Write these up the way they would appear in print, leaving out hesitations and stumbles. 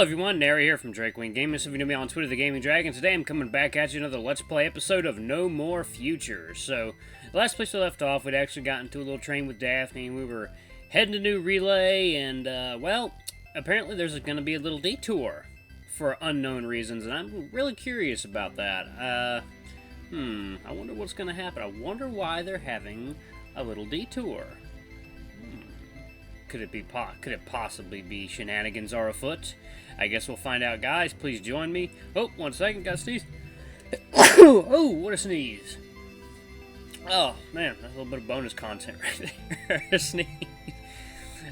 Hello everyone, Nary here from Drakewing Gaming. If you know me on Twitter, the Gaming Dragon. Today I'm coming back at you another Let's Play episode of No More Future. So, the last place we left off, we'd actually gotten into a little train with Daphne, and we were heading to New Relay, and, well, apparently there's going to be a little detour for unknown reasons, and I'm really curious about that. I wonder what's going to happen. I wonder why they're having a little detour. Could it possibly be shenanigans are afoot? I guess we'll find out, guys. Please join me. Oh, 1 second, gotta sneeze. Oh, what a sneeze. Oh, man, that's a little bit of bonus content right there. A sneeze.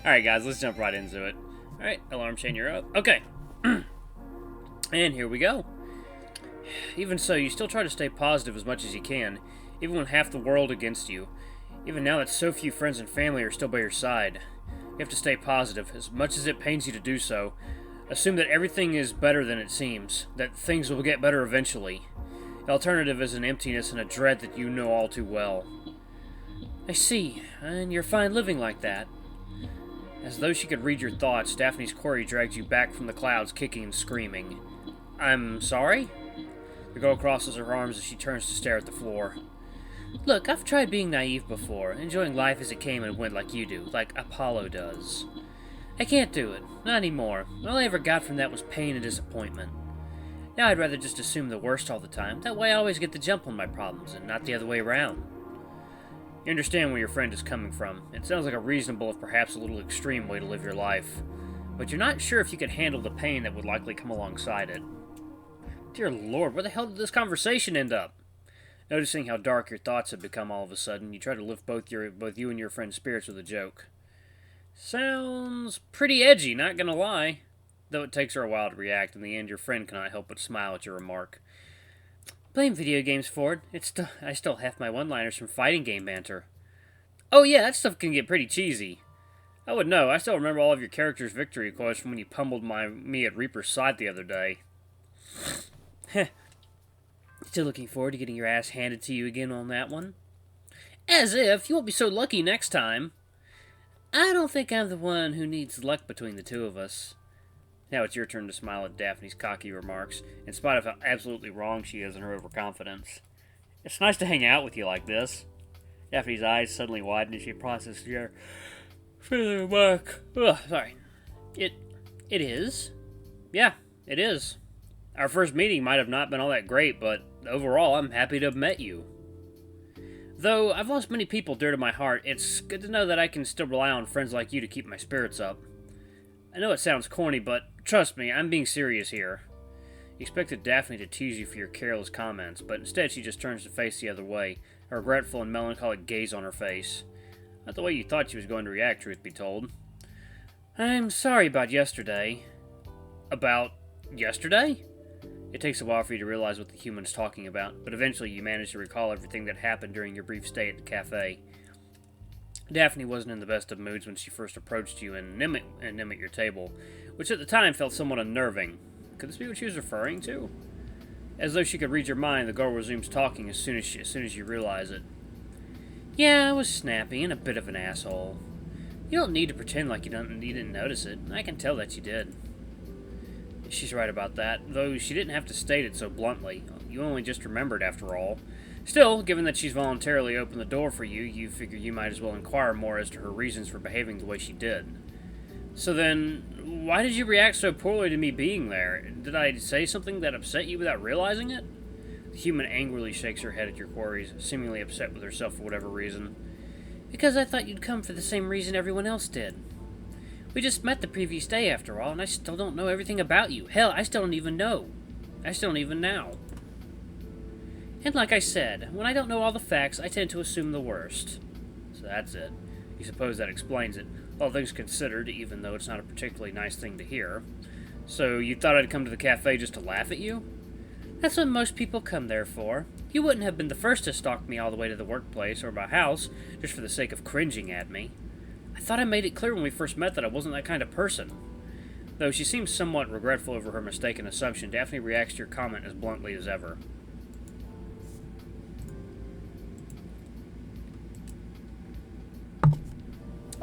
Alright, guys, let's jump right into it. Alright, alarm chain, you're up. Okay. And here we go. Even so, you still try to stay positive as much as you can, even when half the world against you. Even now that so few friends and family are still by your side. You have to stay positive, as much as it pains you to do so. Assume that everything is better than it seems, that things will get better eventually. The alternative is an emptiness and a dread that you know all too well. I see, and you're fine living like that. As though she could read your thoughts, Daphne's quarry drags you back from the clouds, kicking and screaming. I'm sorry? The girl crosses her arms as she turns to stare at the floor. Look, I've tried being naive before, enjoying life as it came and went like you do, like Apollo does. I can't do it, not anymore. All I ever got from that was pain and disappointment. Now I'd rather just assume the worst all the time, that way I always get the jump on my problems, and not the other way around. You understand where your friend is coming from. It sounds like a reasonable, if perhaps a little extreme way to live your life. But you're not sure if you could handle the pain that would likely come alongside it. Dear Lord, where the hell did this conversation end up? Noticing how dark your thoughts have become all of a sudden, you try to lift both you and your friend's spirits with a joke. Sounds pretty edgy, not gonna lie. Though it takes her a while to react, in the end your friend cannot help but smile at your remark. Blame video games for it. I still have my one-liners from fighting game banter. Oh yeah, that stuff can get pretty cheesy. I would know, I still remember all of your characters' victory quotes from when you pummeled me at Reaper's side the other day. Heh. Still looking forward to getting your ass handed to you again on that one? As if! You won't be so lucky next time. I don't think I'm the one who needs luck between the two of us. Now it's your turn to smile at Daphne's cocky remarks, in spite of how absolutely wrong she is in her overconfidence. It's nice to hang out with you like this. Daphne's eyes suddenly widen as she processes your remark. Ugh, sorry. It is? Yeah, it is. Our first meeting might have not been all that great, but overall, I'm happy to have met you. Though I've lost many people dear to my heart, it's good to know that I can still rely on friends like you to keep my spirits up. I know it sounds corny, but trust me, I'm being serious here. You expected Daphne to tease you for your careless comments, but instead she just turns to face the other way, a regretful and melancholic gaze on her face. Not the way you thought she was going to react, truth be told. I'm sorry about yesterday. About yesterday? It takes a while for you to realize what the human's talking about, but eventually you manage to recall everything that happened during your brief stay at the cafe. Daphne wasn't in the best of moods when she first approached you and Nim at your table, which at the time felt somewhat unnerving. Could this be what she was referring to? As though she could read your mind, the girl resumes talking as soon as you realize it. Yeah, I was snappy and a bit of an asshole. You don't need to pretend like you didn't notice it. I can tell that you did. She's right about that, though she didn't have to state it so bluntly. You only just remembered, after all. Still, given that she's voluntarily opened the door for you, you figure you might as well inquire more as to her reasons for behaving the way she did. So then, why did you react so poorly to me being there? Did I say something that upset you without realizing it? The human angrily shakes her head at your queries, seemingly upset with herself for whatever reason. Because I thought you'd come for the same reason everyone else did. We just met the previous day, after all, and I still don't know everything about you. Hell, I still don't even know. I still don't even now. And like I said, when I don't know all the facts, I tend to assume the worst. So that's it. You suppose that explains it, all things considered, even though it's not a particularly nice thing to hear. So you thought I'd come to the cafe just to laugh at you? That's what most people come there for. You wouldn't have been the first to stalk me all the way to the workplace or my house, just for the sake of cringing at me. I thought I made it clear when we first met that I wasn't that kind of person. Though she seems somewhat regretful over her mistaken assumption, Daphne reacts to your comment as bluntly as ever.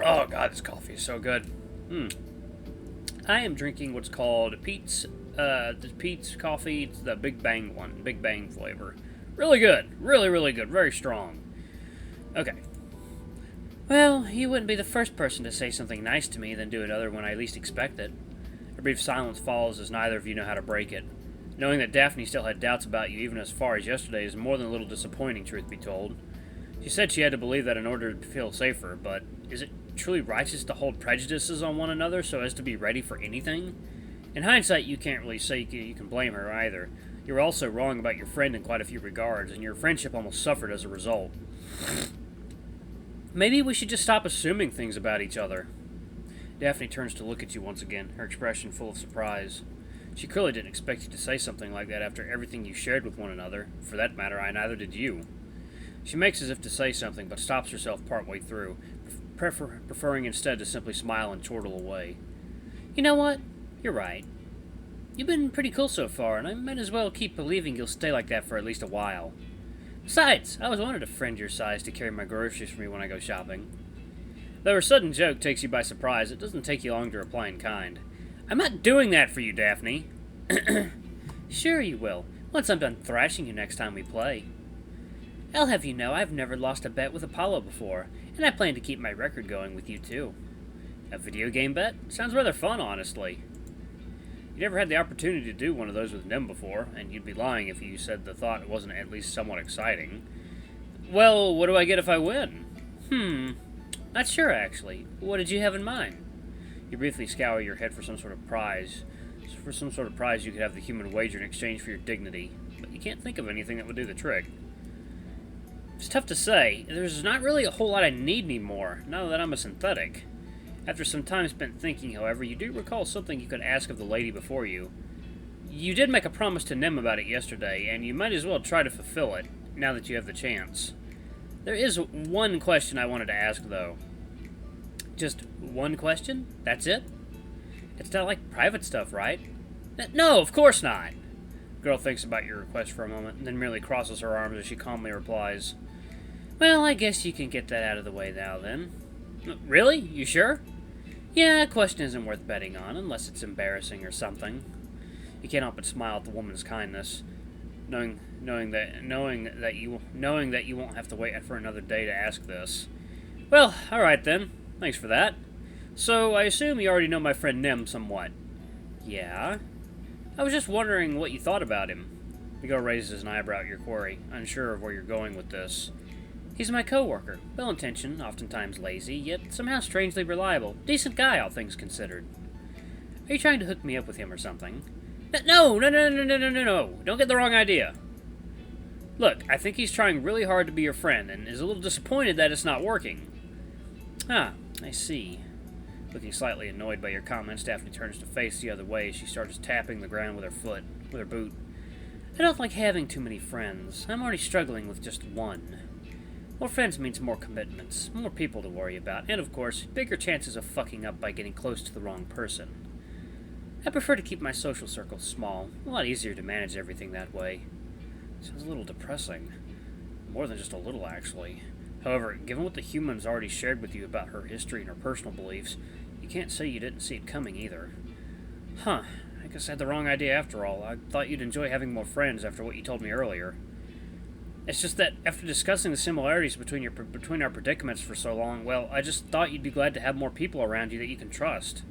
Oh god, this coffee is so good. I am drinking what's called Pete's coffee. It's the Big Bang one, Big Bang flavor. Really good. Really, really good. Very strong. Okay. Well, you wouldn't be the first person to say something nice to me, then do another when I least expect it. A brief silence follows as neither of you know how to break it. Knowing that Daphne still had doubts about you even as far as yesterday is more than a little disappointing, truth be told. She said she had to believe that in order to feel safer, but is it truly righteous to hold prejudices on one another so as to be ready for anything? In hindsight, you can't really say you can blame her either. You were also wrong about your friend in quite a few regards, and your friendship almost suffered as a result. Maybe we should just stop assuming things about each other. Daphne turns to look at you once again, her expression full of surprise. She clearly didn't expect you to say something like that after everything you shared with one another. For that matter, neither did you. She makes as if to say something, but stops herself partway through, preferring instead to simply smile and chortle away. You know what? You're right. You've been pretty cool so far, and I might as well keep believing you'll stay like that for at least a while. Besides, I always wanted a friend your size to carry my groceries for me when I go shopping. Though her sudden joke takes you by surprise, it doesn't take you long to reply in kind. I'm not doing that for you, Daphne. Sure you will, once I'm done thrashing you next time we play. I'll have you know I've never lost a bet with Apollo before, and I plan to keep my record going with you too. A video game bet? Sounds rather fun, honestly. You never had the opportunity to do one of those with Nim before, and you'd be lying if you said the thought wasn't at least somewhat exciting. Well, what do I get if I win? Not sure, actually. What did you have in mind? You briefly scour your head for some sort of prize. For some sort of prize you could have the human wager in exchange for your dignity, but you can't think of anything that would do the trick. It's tough to say. There's not really a whole lot I need anymore, now that I'm a synthetic. After some time spent thinking, however, you do recall something you could ask of the lady before you. You did make a promise to Nim about it yesterday, and you might as well try to fulfill it, now that you have the chance. There is one question I wanted to ask, though. Just one question? That's it? It's not like private stuff, right? No, of course not! The girl thinks about your request for a moment, and then merely crosses her arms as she calmly replies, Well, I guess you can get that out of the way now, then. Really? You sure? Yeah, a question isn't worth betting on, unless it's embarrassing or something. You can't help but smile at the woman's kindness, knowing that you won't have to wait for another day to ask this. Well, all right then. Thanks for that. So I assume you already know my friend Nim somewhat. Yeah. I was just wondering what you thought about him. The girl raises an eyebrow at your query, unsure of where you're going with this. He's my co-worker, well-intentioned, oftentimes lazy, yet somehow strangely reliable. Decent guy, all things considered. Are you trying to hook me up with him or something? No! Don't get the wrong idea. Look, I think he's trying really hard to be your friend, and is a little disappointed that it's not working. Ah, I see. Looking slightly annoyed by your comments, Daphne turns to face the other way as she starts tapping the ground with her boot. I don't like having too many friends. I'm already struggling with just one. More friends means more commitments, more people to worry about, and of course, bigger chances of fucking up by getting close to the wrong person. I prefer to keep my social circle small, a lot easier to manage everything that way. Sounds a little depressing. More than just a little, actually. However, given what the human's already shared with you about her history and her personal beliefs, you can't say you didn't see it coming either. Huh, I guess I had the wrong idea after all. I thought you'd enjoy having more friends after what you told me earlier. It's just that, after discussing the similarities between our predicaments for so long, well, I just thought you'd be glad to have more people around you that you can trust.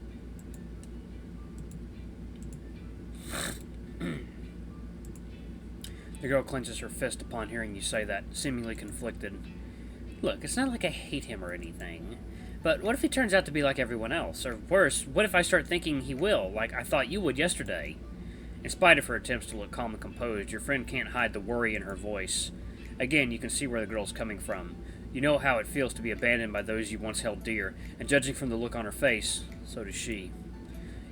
The girl clenches her fist upon hearing you say that, seemingly conflicted. Look, it's not like I hate him or anything. But what if he turns out to be like everyone else? Or worse, what if I start thinking he will, like I thought you would yesterday? In spite of her attempts to look calm and composed, your friend can't hide the worry in her voice. Again, you can see where the girl's coming from. You know how it feels to be abandoned by those you once held dear, and judging from the look on her face, so does she.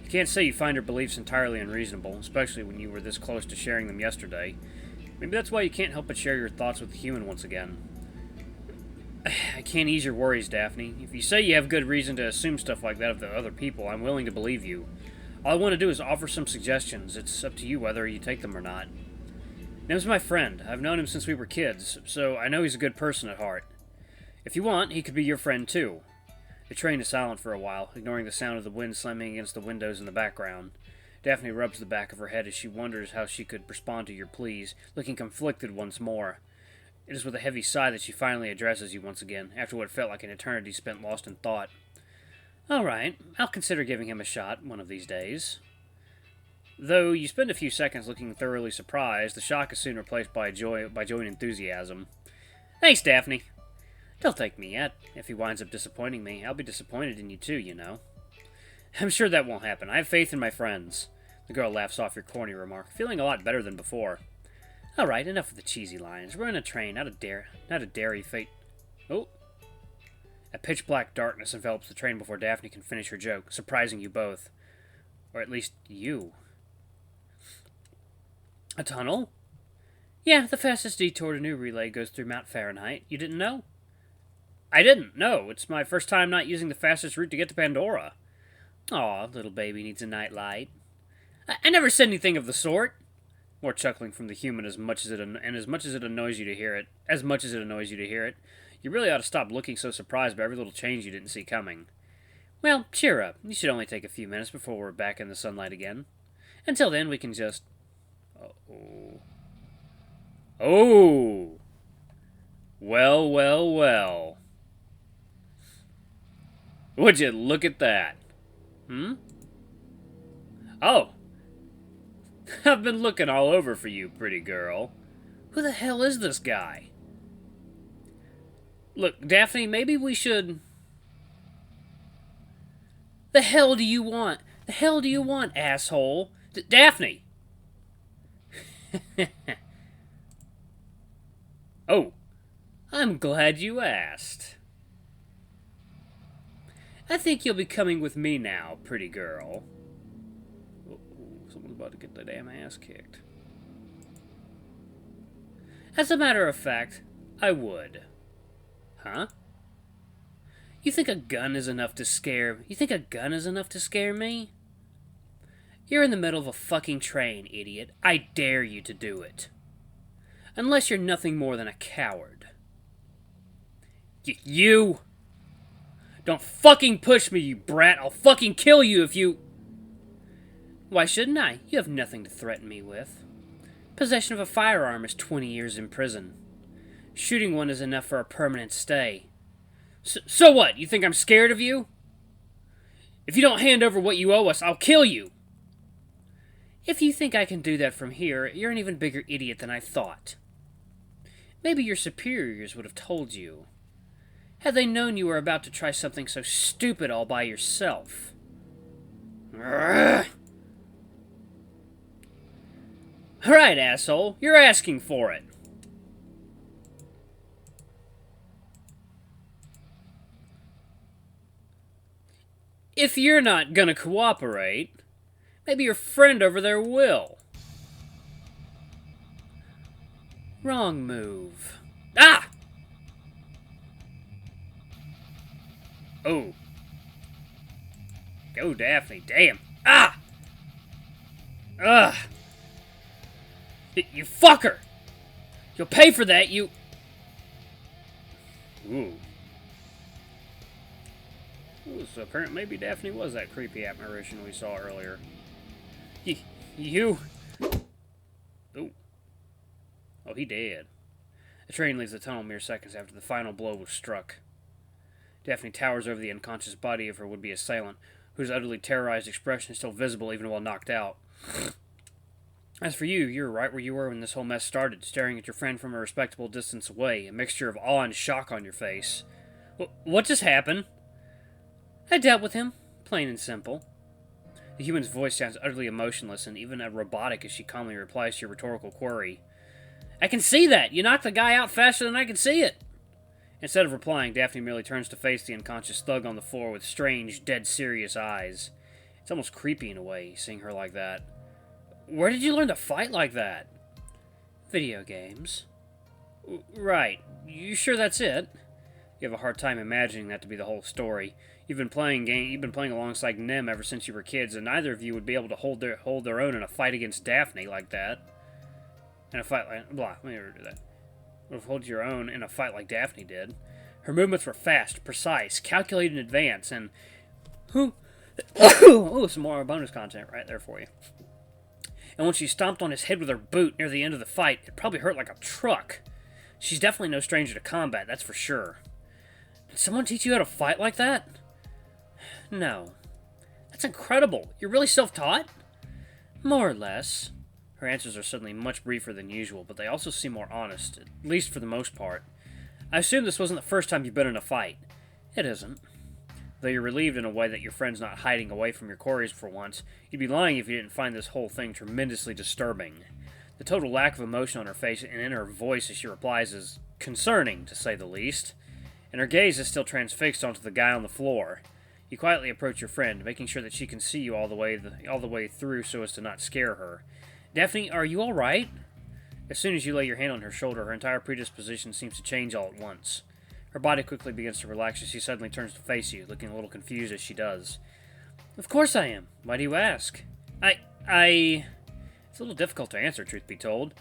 You can't say you find her beliefs entirely unreasonable, especially when you were this close to sharing them yesterday. Maybe that's why you can't help but share your thoughts with the human once again. I can't ease your worries, Daphne. If you say you have good reason to assume stuff like that of the other people, I'm willing to believe you. All I want to do is offer some suggestions. It's up to you whether you take them or not. Nim's my friend. I've known him since we were kids, so I know he's a good person at heart. If you want, he could be your friend too. The train is silent for a while, ignoring the sound of the wind slamming against the windows in the background. Daphne rubs the back of her head as she wonders how she could respond to your pleas, looking conflicted once more. It is with a heavy sigh that she finally addresses you once again, after what felt like an eternity spent lost in thought. All right, I'll consider giving him a shot one of these days. Though you spend a few seconds looking thoroughly surprised, the shock is soon replaced by joy and enthusiasm. Thanks, Daphne. Don't thank me yet. If he winds up disappointing me, I'll be disappointed in you too, you know. I'm sure that won't happen. I have faith in my friends. The girl laughs off your corny remark, feeling a lot better than before. All right, enough of the cheesy lines. We're in a train, not a dairy fate. Oh. A pitch-black darkness envelops the train before Daphne can finish her joke, surprising you both. Or at least you. A tunnel? Yeah, the fastest detour to New Relay goes through Mount Fahrenheit. You didn't know? I didn't, no. It's my first time not using the fastest route to get to Pandora. Aw, little baby needs a nightlight. I never said anything of the sort. More chuckling from the human as much as it annoys you to hear it. You really ought to stop looking so surprised by every little change you didn't see coming. Well, cheer up. You should only take a few minutes before we're back in the sunlight again. Until then, we can just... Uh-oh. Oh! Well, well, well. Would you look at that? Oh. I've been looking all over for you, pretty girl. Who the hell is this guy? Look, Daphne, maybe we should... The hell do you want? The hell do you want, asshole? Daphne! Oh, I'm glad you asked. I think you'll be coming with me now, pretty girl. Uh-oh, someone's about to get their damn ass kicked. As a matter of fact, I would. Huh? You think a gun is enough to scare me? You're in the middle of a fucking train, idiot. I dare you to do it. Unless you're nothing more than a coward. You! Don't fucking push me, you brat! I'll fucking kill you if you... Why shouldn't I? You have nothing to threaten me with. Possession of a firearm is 20 years in prison. Shooting one is enough for a permanent stay. So what? You think I'm scared of you? If you don't hand over what you owe us, I'll kill you! If you think I can do that from here, you're an even bigger idiot than I thought. Maybe your superiors would have told you. Had they known you were about to try something so stupid all by yourself. Alright, asshole. You're asking for it. If you're not gonna cooperate, maybe your friend over there will. Wrong move. Ah! Oh. Go, Daphne. Damn. Ah! Ugh. You fucker! You'll pay for that, you... Ooh. Ooh, so apparently maybe Daphne was that creepy apparition we saw earlier. You... Ooh. Oh, he dead. The train leaves the tunnel mere seconds after the final blow was struck. Daphne towers over the unconscious body of her would-be assailant, whose utterly terrorized expression is still visible even while knocked out. As for you, you're right where you were when this whole mess started, staring at your friend from a respectable distance away, a mixture of awe and shock on your face. What just happened? I dealt with him, plain and simple. The human's voice sounds utterly emotionless and even robotic as she calmly replies to your rhetorical query. I can see that! You knocked the guy out faster than I can see it! Instead of replying, Daphne merely turns to face the unconscious thug on the floor with strange, dead serious eyes. It's almost creepy in a way, seeing her like that. Where did you learn to fight like that? Video games. Right. You sure that's it? You have a hard time imagining that to be the whole story. You've been playing alongside Nim ever since you were kids, and neither of you would be able to hold their own in a fight against Daphne like that. In a fight like... Blah, let me never do that. Would have held your own in a fight like Daphne did. Her movements were fast, precise, calculated in advance, and... Oh, some more bonus content right there for you. And when she stomped on his head with her boot near the end of the fight, it probably hurt like a truck. She's definitely no stranger to combat, that's for sure. Did someone teach you how to fight like that? No. That's incredible. You're really self-taught? More or less. Her answers are suddenly much briefer than usual, but they also seem more honest, at least for the most part. I assume this wasn't the first time you've been in a fight. It isn't. Though you're relieved in a way that your friend's not hiding away from your quarries for once, you'd be lying if you didn't find this whole thing tremendously disturbing. The total lack of emotion on her face and in her voice as she replies is concerning, to say the least, and her gaze is still transfixed onto the guy on the floor. You quietly approach your friend, making sure that she can see you all the way through so as to not scare her. Daphne, are you all right? As soon as you lay your hand on her shoulder, her entire predisposition seems to change all at once. Her body quickly begins to relax as she suddenly turns to face you, looking a little confused as she does. Of course I am. Why do you ask? It's a little difficult to answer, truth be told.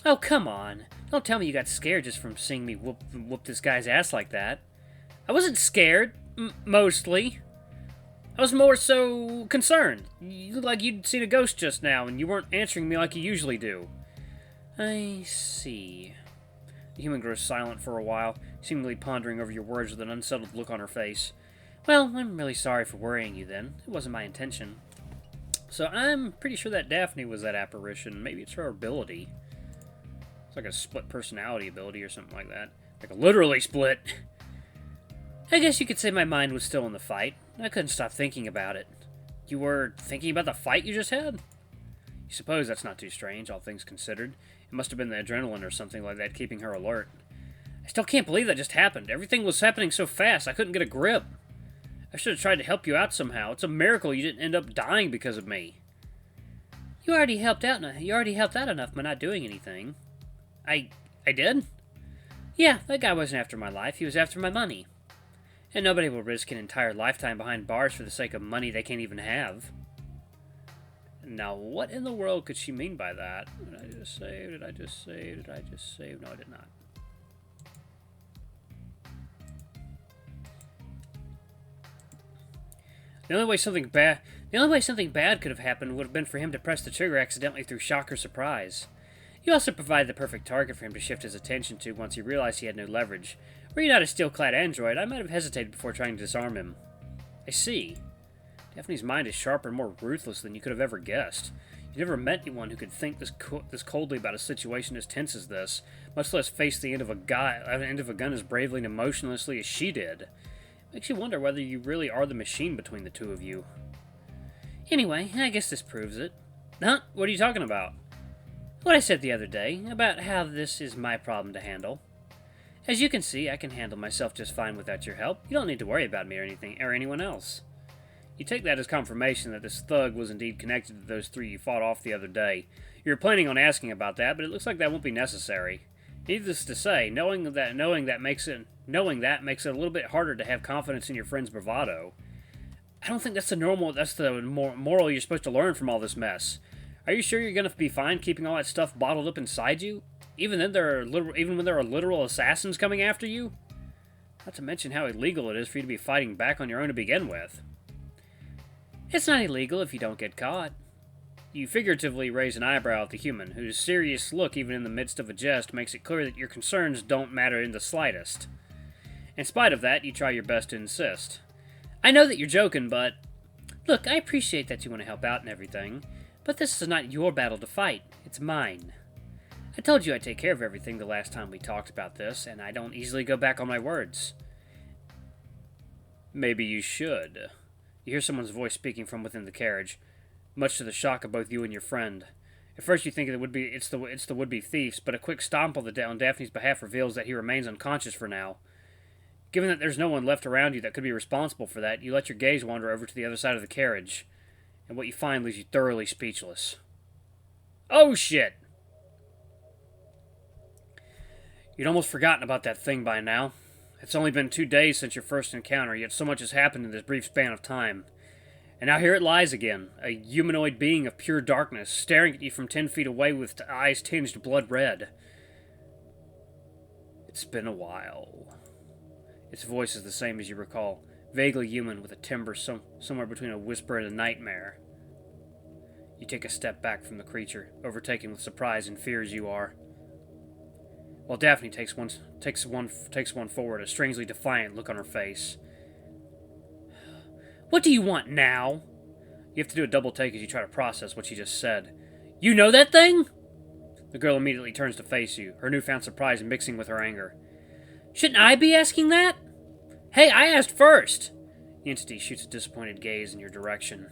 Oh, come on. Don't tell me you got scared just from seeing me whoop this guy's ass like that. I wasn't scared. Mostly. I was more so concerned. You looked like you'd seen a ghost just now, and you weren't answering me like you usually do. I see. The human grows silent for a while, seemingly pondering over your words with an unsettled look on her face. Well, I'm really sorry for worrying you then. It wasn't my intention. So I'm pretty sure that Daphne was that apparition. Maybe it's her ability. It's like a split personality ability or something like that. Like a literally split. I guess you could say my mind was still in the fight. I couldn't stop thinking about it. You were thinking about the fight you just had? You suppose that's not too strange, all things considered. It must have been the adrenaline or something like that keeping her alert. I still can't believe that just happened. Everything was happening so fast, I couldn't get a grip. I should have tried to help you out somehow. It's a miracle you didn't end up dying because of me. You already helped out enough by not doing anything. I did? Yeah, that guy wasn't after my life. He was after my money. And nobody will risk an entire lifetime behind bars for the sake of money they can't even have. Now, what in the world could she mean by that? Did I just save? Did I just save? Did I just save? No, I did not. The only way something bad could have happened would have been for him to press the trigger accidentally through shock or surprise. You also provided the perfect target for him to shift his attention to once he realized he had no leverage. Were you not a steel-clad android, I might have hesitated before trying to disarm him. I see. Daphne's mind is sharper and more ruthless than you could have ever guessed. You never met anyone who could think this coldly about a situation as tense as this, much less face the end of a gun as bravely and emotionlessly as she did. Makes you wonder whether you really are the machine between the two of you. Anyway, I guess this proves it. Huh? What are you talking about? What I said the other day, about how this is my problem to handle. As you can see, I can handle myself just fine without your help. You don't need to worry about me or anyone else. You take that as confirmation that this thug was indeed connected to those three you fought off the other day. You were planning on asking about that, but it looks like that won't be necessary. Needless to say, knowing that makes it a little bit harder to have confidence in your friend's bravado. I don't think that's the moral you're supposed to learn from all this mess. Are you sure you're gonna be fine keeping all that stuff bottled up inside you? Even when there are literal assassins coming after you? Not to mention how illegal it is for you to be fighting back on your own to begin with. It's not illegal if you don't get caught. You figuratively raise an eyebrow at the human, whose serious look, even in the midst of a jest, makes it clear that your concerns don't matter in the slightest. In spite of that, you try your best to insist. I know that you're joking, but... Look, I appreciate that you want to help out and everything, but this is not your battle to fight. It's mine. I told you I'd take care of everything the last time we talked about this, and I don't easily go back on my words. Maybe you should. You hear someone's voice speaking from within the carriage, much to the shock of both you and your friend. At first you think it's the would-be thieves, but a quick stomp on Daphne's behalf reveals that he remains unconscious for now. Given that there's no one left around you that could be responsible for that, you let your gaze wander over to the other side of the carriage, and what you find leaves you thoroughly speechless. Oh shit! You'd almost forgotten about that thing by now. It's only been 2 days since your first encounter, yet so much has happened in this brief span of time. And now here it lies again, a humanoid being of pure darkness, staring at you from 10 feet away with eyes tinged blood red. It's been a while. Its voice is the same as you recall, vaguely human with a timbre somewhere between a whisper and a nightmare. You take a step back from the creature, overtaken with surprise and fear as you are. While Daphne takes one forward, a strangely defiant look on her face. What do you want now? You have to do a double take as you try to process what she just said. You know that thing? The girl immediately turns to face you, her newfound surprise mixing with her anger. Shouldn't I be asking that? Hey, I asked first! The entity shoots a disappointed gaze in your direction.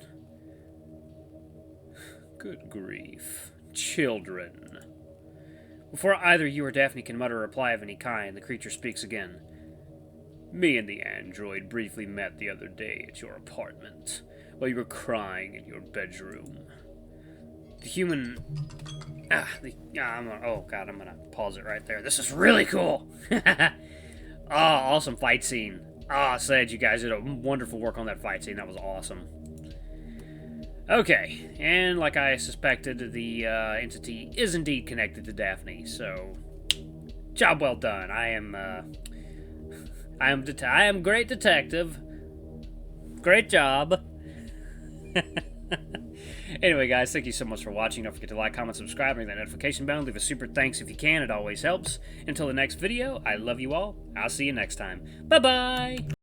Good grief. Children. Before either you or Daphne can mutter a reply of any kind, the creature speaks again. Me and the android briefly met the other day at your apartment, while you were crying in your bedroom. The human... oh god, I'm gonna pause it right there. This is really cool! Awesome fight scene. Said you guys did a wonderful work on that fight scene. That was awesome. Okay, and like I suspected, the entity is indeed connected to Daphne, so... Job well done. I am great detective. Great job. Anyway, guys, thank you so much for watching. Don't forget to like, comment, subscribe, ring that notification bell, leave a super thanks if you can. It always helps. Until the next video, I love you all. I'll see you next time. Bye-bye!